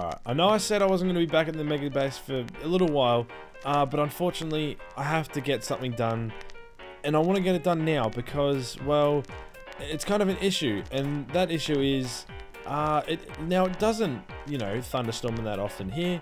Alright, I know I said I wasn't going to be back at the Mega Base for a little while, but unfortunately, I have to get something done, and I want to get it done now because, well, it's kind of an issue, and that issue is, now it doesn't, you know, thunderstorm that often here,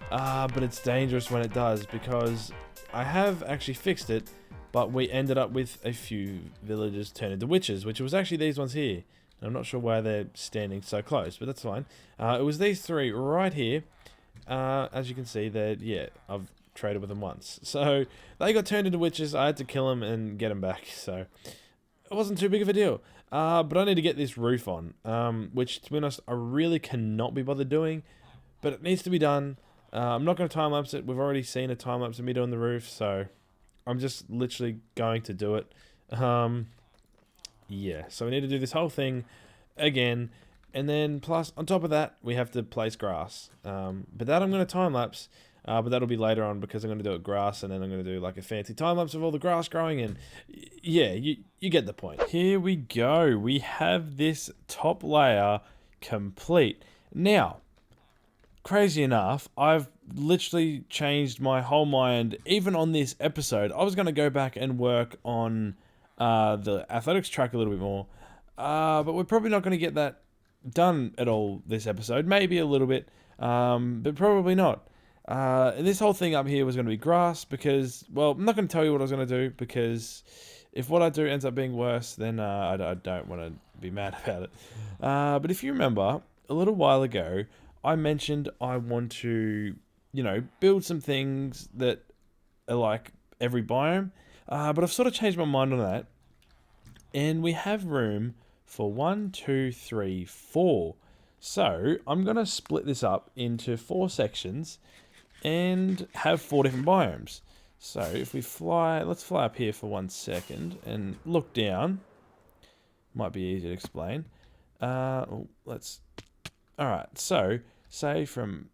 but it's dangerous when it does because I have actually fixed it, but we ended up with a few villagers turn into witches, which was actually these ones here. I'm not sure why they're standing so close, but that's fine. It was these three right here. As you can see, yeah, I've traded with them once. So they got turned into witches. I had to kill them and get them back. So it wasn't too big of a deal. But I need to get this roof on, which, to be honest, I really cannot be bothered doing. But it needs to be done. I'm not going to time-lapse it. We've already seen a time-lapse of me doing the roof, so I'm just literally going to do it. Yeah, so we need to do this whole thing again, and then plus on top of that we have to place grass, but that I'm going to time lapse, but that'll be later on because I'm going to do it grass, and then I'm going to do like a fancy time lapse of all the grass growing, and yeah, you get the point. Here we go, we have this top layer complete. Now, crazy enough, I've literally changed my whole mind. Even on this episode, I was going to go back and work on the athletics track a little bit more, but we're probably not going to get that done at all this episode. Maybe a little bit, but probably not. This whole thing up here was going to be grass because, well, I'm not going to tell you what I was going to do because if what I do ends up being worse, then I don't want to be mad about it. But if you remember, a little while ago, I mentioned I want to, you know, build some things that are like every biome. But I've sort of changed my mind on that, and we have room for 1, 2, 3, 4. So I'm going to split this up into 4 sections and have 4 different biomes. So if we fly, let's fly up here for 1 second and look down. Might be easy to explain. Alright, so say from,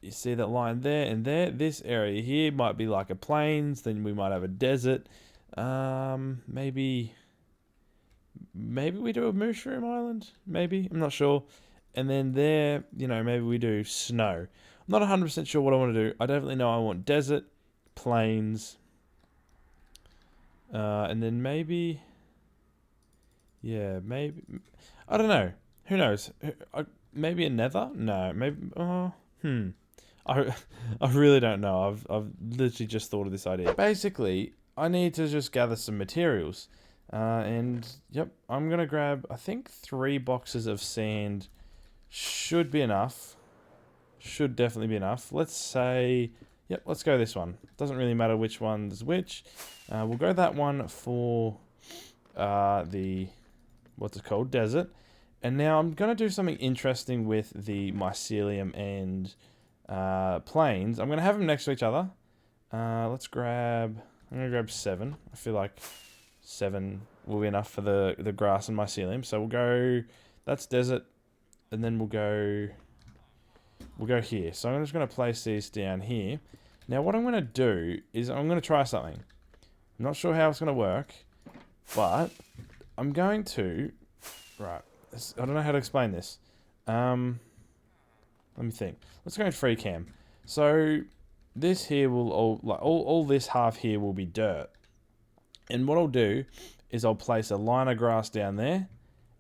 you see that line there and there, this area here might be like a plains, then we might have a desert. Maybe we do a mushroom island, maybe, I'm not sure. And then there, you know, maybe we do snow. I'm not 100% sure what I want to do. I definitely know I want desert, plains, and then maybe, yeah, maybe, I don't know, who knows, maybe a nether? No, maybe, I really don't know. I've literally just thought of this idea. Basically, I need to just gather some materials. And, yep, I'm going to grab, I think 3 boxes of sand should be enough. Should definitely be enough. Let's say, yep, let's go this one. Doesn't really matter which one's which. We'll go that one for the, what's it called, desert. And now I'm going to do something interesting with the mycelium and plains. I'm going to have them next to each other. I'm going to grab 7. I feel like 7 will be enough for the grass and mycelium. So we'll go, that's desert, and then we'll go here. So I'm just going to place these down here. Now what I'm going to do is I'm going to try something. I'm not sure how it's going to work, but I'm going to, right, I don't know how to explain this. Let me think. Let's go in free cam. So this here will all this half here will be dirt. And what I'll do is I'll place a line of grass down there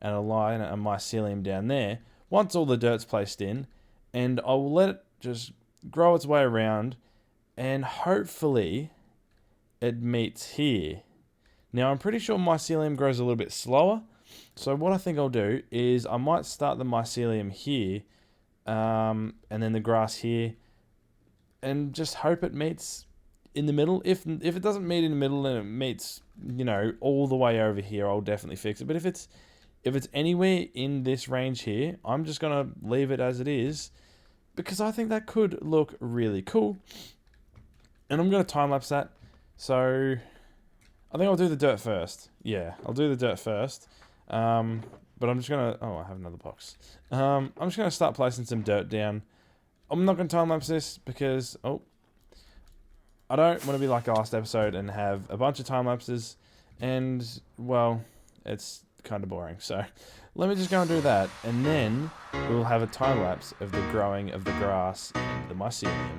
and a line of mycelium down there. Once all the dirt's placed in, and I will let it just grow its way around, and hopefully it meets here. Now I'm pretty sure mycelium grows a little bit slower. So what I think I'll do is I might start the mycelium here, and then the grass here, and just hope it meets in the middle. If it doesn't meet in the middle and it meets, you know, all the way over here, I'll definitely fix it. But if it's anywhere in this range here, I'm just gonna leave it as it is because I think that could look really cool. And I'm gonna time lapse that. So I think I'll do the dirt first. Yeah, I'll do the dirt first. But I'm just gonna, oh, I have another box. I'm just gonna start placing some dirt down. I'm not gonna time lapse this because, I don't want to be like the last episode and have a bunch of time lapses, and well, it's kind of boring. So let me just go and do that, and then we'll have a time lapse of the growing of the grass and the mycelium.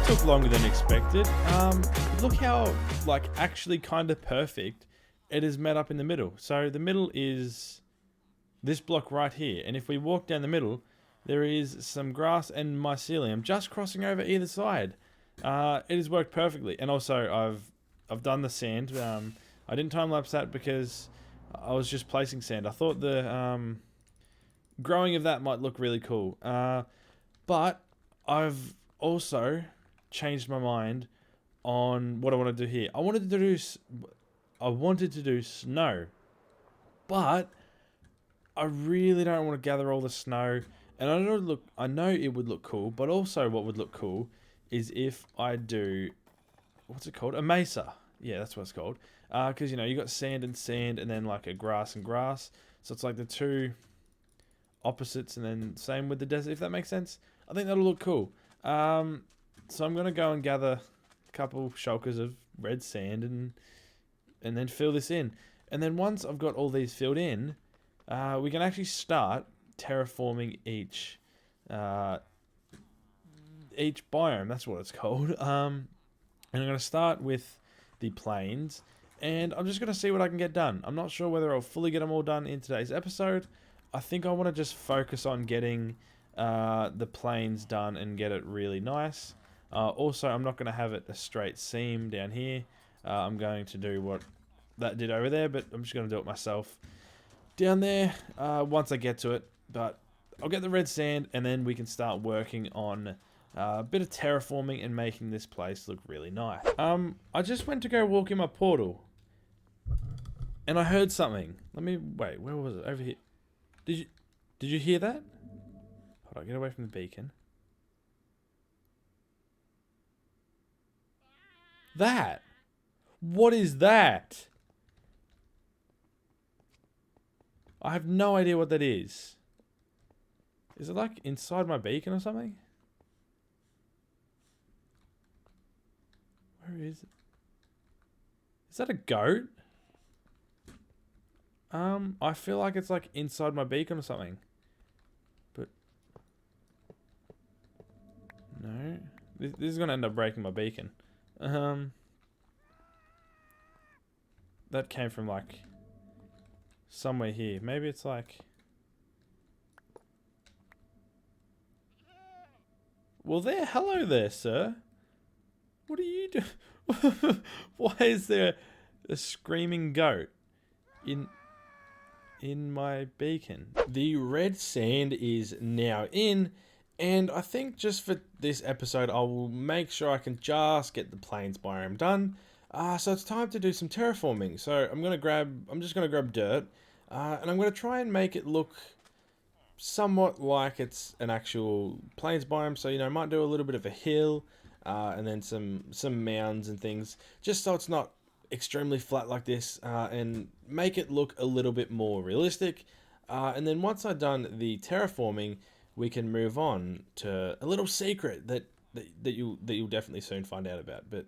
Took longer than expected. Look how like actually kind of perfect it is met up in the middle. So the middle is this block right here, and if we walk down the middle, there is some grass and mycelium just crossing over either side. It has worked perfectly, and also I've done the sand. I didn't time lapse that because I was just placing sand. I thought the growing of that might look really cool, but I've also changed my mind on what I want to do here. I wanted to do snow, but I really don't want to gather all the snow. And I know it would look cool, but also what would look cool is if I do, what's it called? A mesa. Yeah, that's what it's called. Because you know you got sand and sand, and then like a grass and grass. So it's like the two opposites, and then same with the desert. If that makes sense, I think that'll look cool. So I'm gonna go and gather a couple shulkers of red sand and then fill this in. And then once I've got all these filled in, we can actually start terraforming each biome. That's what it's called. And I'm gonna start with the plains, and I'm just gonna see what I can get done. I'm not sure whether I'll fully get them all done in today's episode. I think I want to just focus on getting the plains done and get it really nice. Also, I'm not going to have it a straight seam down here. I'm going to do what that did over there, but I'm just going to do it myself down there once I get to it. But I'll get the red sand, and then we can start working on a bit of terraforming and making this place look really nice. I just went to go walk in my portal, and I heard something. Let me wait. Where was it? Over here. Did you hear that? Hold on, get away from the beacon. That? What is that? I have no idea what that is. Is it like inside my beacon or something? Where is it? Is that a goat? I feel like it's like inside my beacon or something. But no. This is gonna end up breaking my beacon. That came from like somewhere here. Maybe it's like, well, hello there, sir. What are you doing? Why is there a screaming goat in my beacon? The red sand is now in. And I think just for this episode, I will make sure I can just get the plains biome done. So it's time to do some terraforming. So I'm just gonna grab dirt, and I'm gonna try and make it look somewhat like it's an actual plains biome. So you know, I might do a little bit of a hill, and then some mounds and things, just so it's not extremely flat like this, and make it look a little bit more realistic. And then once I've done the terraforming, we can move on to a little secret that you'll definitely soon find out about. But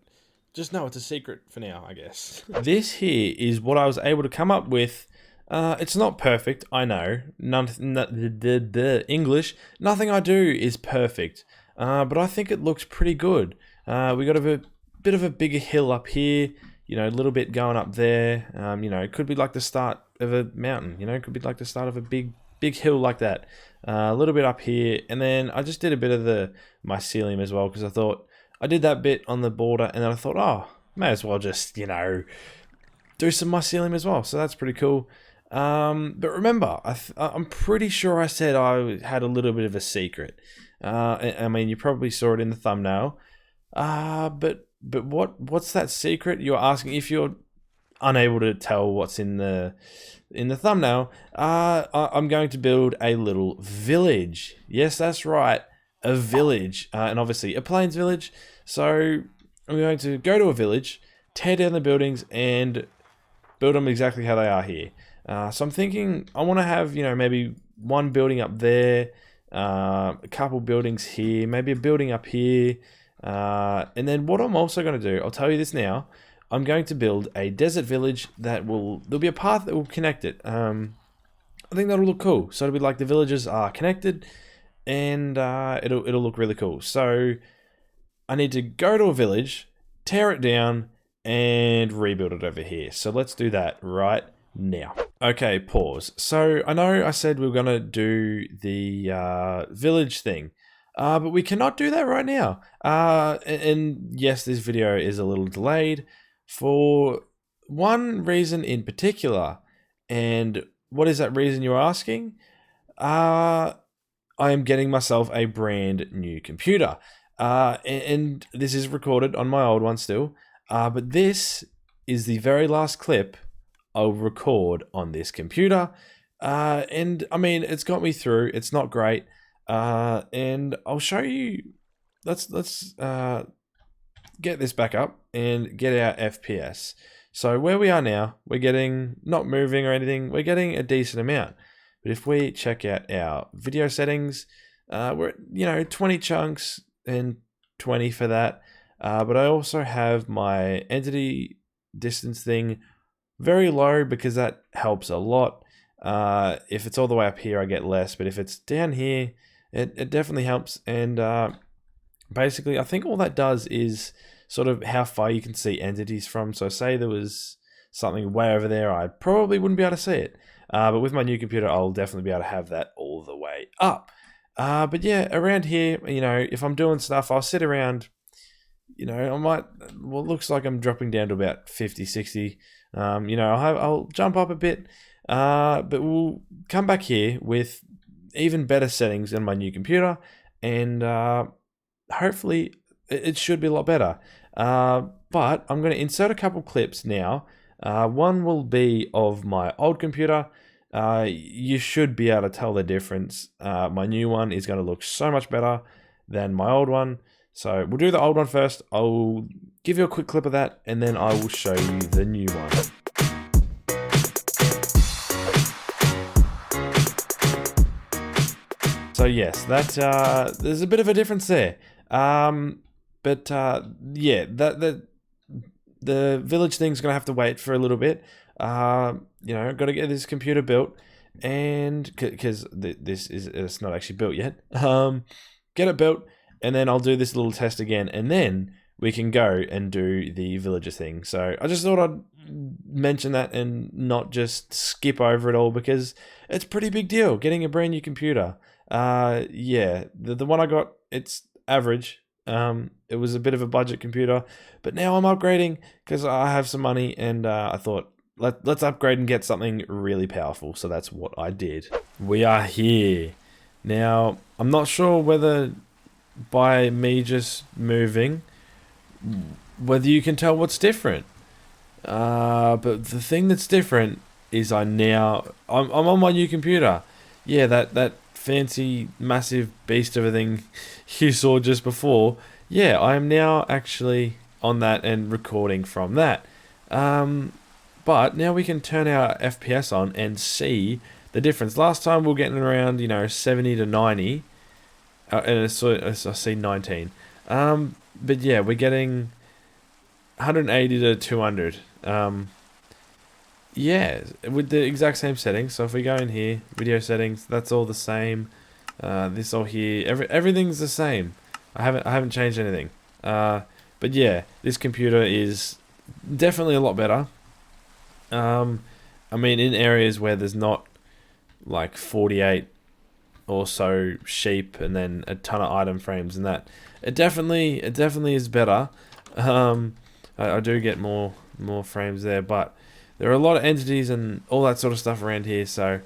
just know it's a secret for now, I guess. This here is what I was able to come up with. It's not perfect, I know. The English, nothing I do is perfect. But I think it looks pretty good. We got a bit of a bigger hill up here. You know, a little bit going up there. You know, it could be like the start of a mountain. You know, it could be like the start of a big hill like that. A little bit up here, and then I just did a bit of the mycelium as well, because I thought I did that bit on the border, and then I thought, oh, may as well just, you know, do some mycelium as well. So that's pretty cool. But remember, I'm pretty sure I said I had a little bit of a secret. I mean, you probably saw it in the thumbnail. But what's that secret? You're asking if you're unable to tell what's in the thumbnail. I'm going to build a little village. Yes, that's right, a village, and obviously a plains village. So I'm going to go to a village, tear down the buildings, and build them exactly how they are here. So I'm thinking I want to have, maybe one building up there, a couple buildings here, maybe a building up here, and then what I'm also going to do, I'll tell you this now, I'm going to build a desert village there'll be a path that will connect it. I think that'll look cool. So it'll be like the villages are connected, and it'll look really cool. So I need to go to a village, tear it down, and rebuild it over here. So let's do that right now. Okay, pause. So I know I said we were gonna do the village thing, but we cannot do that right now. And yes, this video is a little delayed for one reason in particular. And what is that reason, you're asking? I am getting myself a brand new computer. And this is recorded on my old one still. But this is the very last clip I'll record on this computer. And I mean, it's got me through. It's not great. And I'll show you. Let's get this back up and get our FPS. So where we are now, we're getting, not moving or anything, we're getting a decent amount. But if we check out our video settings, we're at, 20 chunks and 20 for that. But I also have my entity distance thing very low because that helps a lot. If it's all the way up here, I get less, but if it's down here, it definitely helps. And basically, I think all that does is sort of how far you can see entities from. So say there was something way over there, I probably wouldn't be able to see it. But with my new computer, I'll definitely be able to have that all the way up. But yeah, around here, if I'm doing stuff, I'll sit around, I might, well, it looks like I'm dropping down to about 50, 60. I'll jump up a bit, but we'll come back here with even better settings than my new computer, and hopefully it should be a lot better. But I'm going to insert a couple clips now. One will be of my old computer. You should be able to tell the difference. My new one is going to look so much better than my old one. So we'll do the old one first. I'll give you a quick clip of that, and then I will show you the new one. So yes, that there's a bit of a difference there. But yeah, the village thing's gonna have to wait for a little bit. Got to get this computer built, and because it's not actually built yet. Get it built, and then I'll do this little test again, and then we can go and do the villager thing. So I just thought I'd mention that and not just skip over it all, because it's a pretty big deal getting a brand new computer. Yeah, the one I got, it's average. It was a bit of a budget computer, but now I'm upgrading because I have some money, and I thought let's upgrade and get something really powerful. So that's what I did. We are here now. I'm not sure whether by me just moving, whether you can tell what's different. But the thing that's different is I'm on my new computer. Yeah, that fancy massive beast of a thing you saw just before. Yeah, I am now actually on that and recording from that. But now we can turn our FPS on and see the difference. Last time we were getting around 70 to 90, and I see 19. But yeah, we're getting 180 to 200. Yeah, with the exact same settings. So if we go in here, video settings, that's all the same. This all here, everything's the same. I haven't changed anything. But yeah, this computer is definitely a lot better. I mean, in areas where there's not like 48 or so sheep and then a ton of item frames and that, it definitely is better. I do get more frames there, but there are a lot of entities and all that sort of stuff around here. So,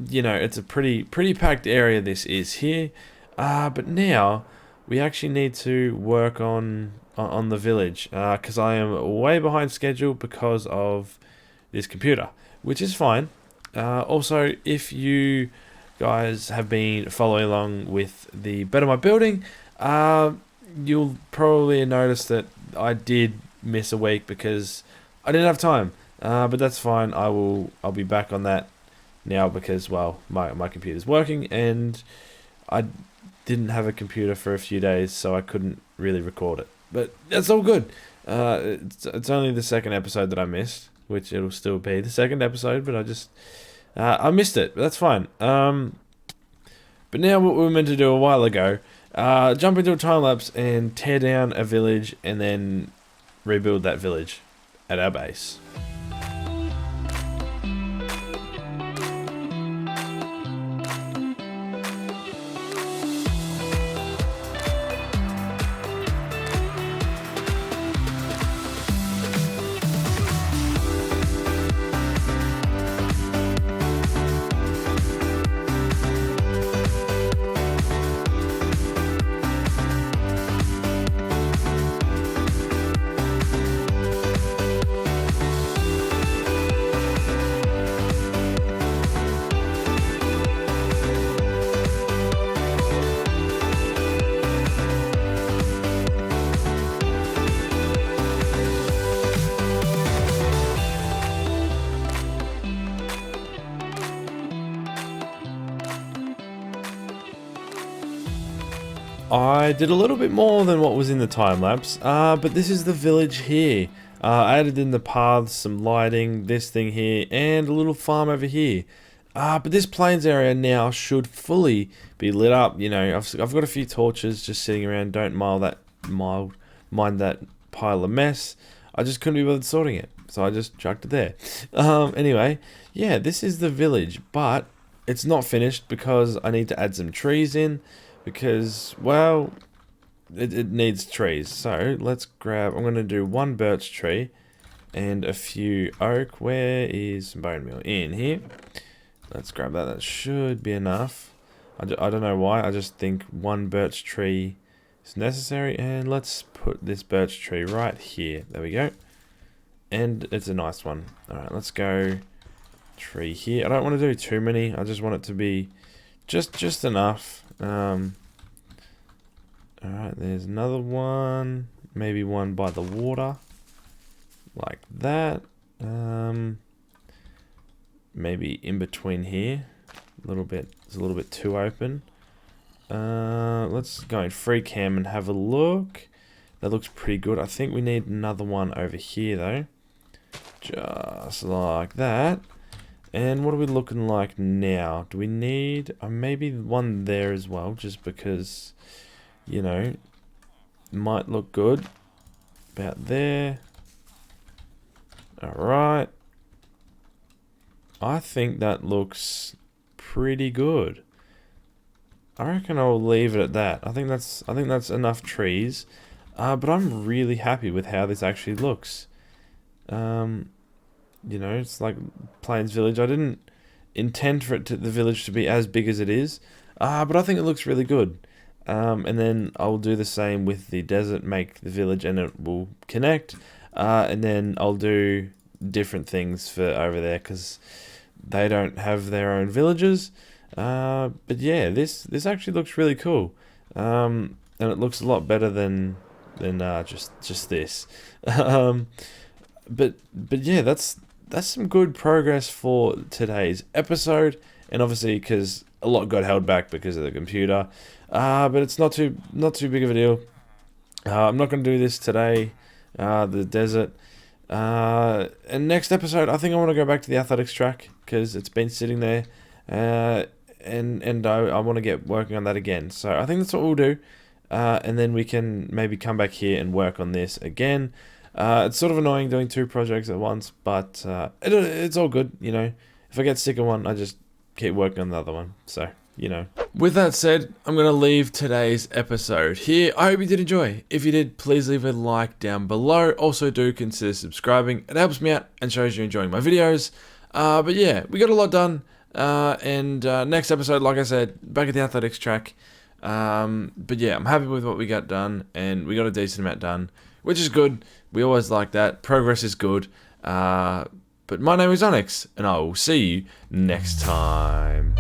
you know, it's a pretty packed area this is here. But now we actually need to work on the village, because I am way behind schedule because of this computer, which is fine. Also, if you guys have been following along with the Better My Building, you'll probably notice that I did miss a week because I didn't have time. But that's fine. I'll be back on that now because, well, my computer's working and I didn't have a computer for a few days, so I couldn't really record it. But that's all good. It's only the second episode that I missed, which it'll still be the second episode, but I missed it. But that's fine. But now what we were meant to do a while ago, jump into a time lapse and tear down a village and then rebuild that village at our base. I did a little bit more than what was in the time lapse, but this is the village here. I added in the paths, some lighting, this thing here, and a little farm over here. But this plains area now should fully be lit up. You know, I've got a few torches just sitting around. Don't mind that pile of mess. I just couldn't be bothered sorting it, so I just chucked it there. Anyway, yeah, this is the village, but it's not finished because I need to add some trees in. Because, well, it needs trees. So let's grab, I'm going to do one birch tree and a few oak. Where is bone meal? In here. Let's grab that. That should be enough. I don't know why. I just think one birch tree is necessary. And let's put this birch tree right here. There we go. And it's a nice one. Alright, let's go tree here. I don't want to do too many. I just want it to be just enough. Alright, there's another one. Maybe one by the water. Like that. Maybe in between here. It's a little bit too open. Let's go in free cam and have a look. That looks pretty good. I think we need another one over here though. Just like that. And what are we looking like now? Do we need maybe one there as well, just because, you know, might look good. About there. Alright. I think that looks pretty good. I reckon I'll leave it at that. I think that's enough trees. But I'm really happy with how this actually looks. You know, it's like Plains Village. I didn't intend for the village to be as big as it is, but I think it looks really good. And then I'll do the same with the desert, make the village, and it will connect. And then I'll do different things for over there because they don't have their own villages. But yeah, this actually looks really cool, and it looks a lot better than just this. But yeah, that's some good progress for today's episode, and obviously because a lot got held back because of the computer, but it's not too big of a deal. I'm not going to do this today, the desert, and next episode I think I want to go back to the athletics track because it's been sitting there, and I want to get working on that again. So I think that's what we'll do, and then we can maybe come back here and work on this again. It's sort of annoying doing two projects at once, but it's all good, you know. If I get sick of one, I just keep working on the other one. So you know. With that said, I'm going to leave today's episode here. I hope you did enjoy. If you did, please leave a like down below. Also, do consider subscribing. It helps me out and shows you're enjoying my videos. But yeah, we got a lot done. And next episode, like I said, back at the athletics track. But yeah, I'm happy with what we got done, and we got a decent amount done, which is good. We always like that. Progress is good. But my name is Onyxx, and I will see you next time.